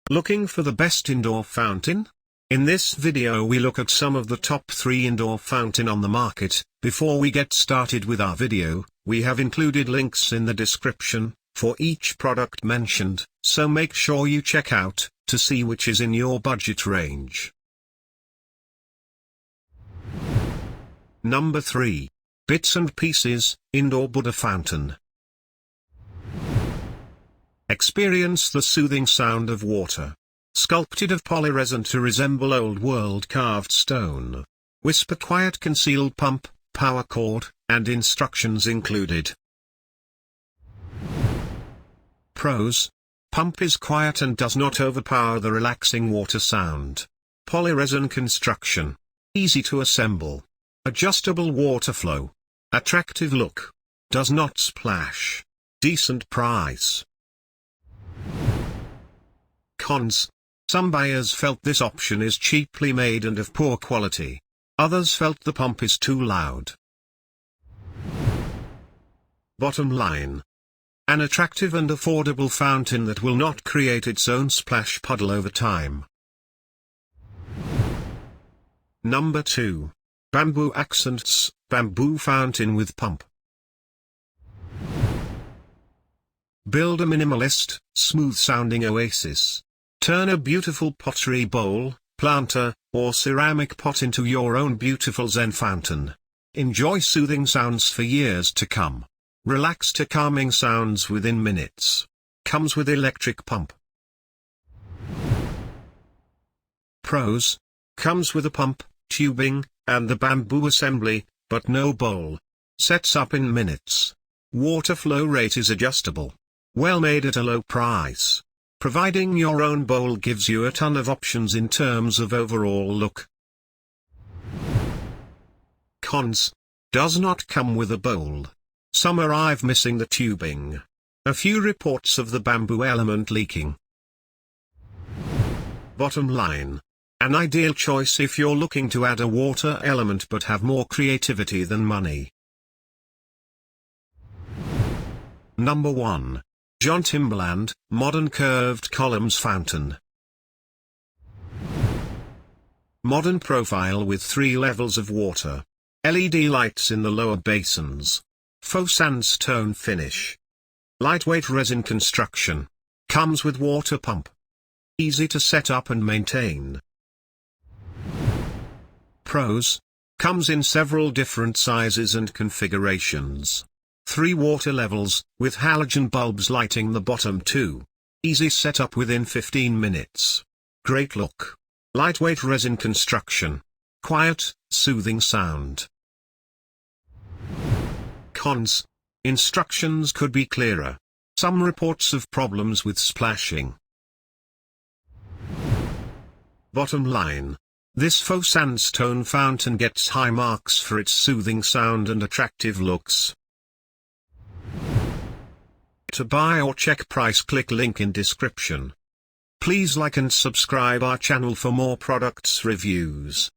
Looking for the best indoor fountain? In this video we look at some of the top 3 indoor fountain on the market. Before we get started with our video, we have included links in the description for each product mentioned, so make sure you check out to see which is in your budget range. Number 3. Bits and Pieces Indoor Buddha Fountain. Experience the soothing sound of water. Sculpted of polyresin to resemble old-world carved stone. Whisper quiet concealed pump, power cord, and instructions included. Pros. Pump is quiet and does not overpower the relaxing water sound. Polyresin construction. Easy to assemble. Adjustable water flow. Attractive look. Does not splash. Decent price. Cons. Some buyers felt this option is cheaply made and of poor quality. Others felt the pump is too loud. Bottom line. An attractive and affordable fountain that will not create its own splash puddle over time. Number 2. Bamboo Accents Bamboo Fountain with Pump. Build a minimalist, smooth-sounding oasis. Turn a beautiful pottery bowl, planter, or ceramic pot into your own beautiful Zen fountain. Enjoy soothing sounds for years to come. Relax to calming sounds within minutes. Comes with electric pump. Pros. Comes with a pump, tubing, and the bamboo assembly, but no bowl. Sets up in minutes. Water flow rate is adjustable. Well made at a low price. Providing your own bowl gives you a ton of options in terms of overall look. Cons. Does not come with a bowl. Some arrive missing the tubing. A few reports of the bamboo element leaking. Bottom line. An ideal choice if you're looking to add a water element but have more creativity than money. Number 1. Timberland Modern Curved Columns Fountain. Modern profile with 3 levels of water. LED lights in the lower basins. Faux sandstone finish. Lightweight resin construction. Comes with water pump. Easy to set up and maintain. Pros. Comes in several different sizes and configurations. 3 water levels, with halogen bulbs lighting the bottom 2. Easy setup within 15 minutes. Great look. Lightweight resin construction. Quiet, soothing sound. Cons. Instructions could be clearer. Some reports of problems with splashing. Bottom line. This faux sandstone fountain gets high marks for its soothing sound and attractive looks. To buy or check price, click link in description. Please like and subscribe our channel for more products reviews.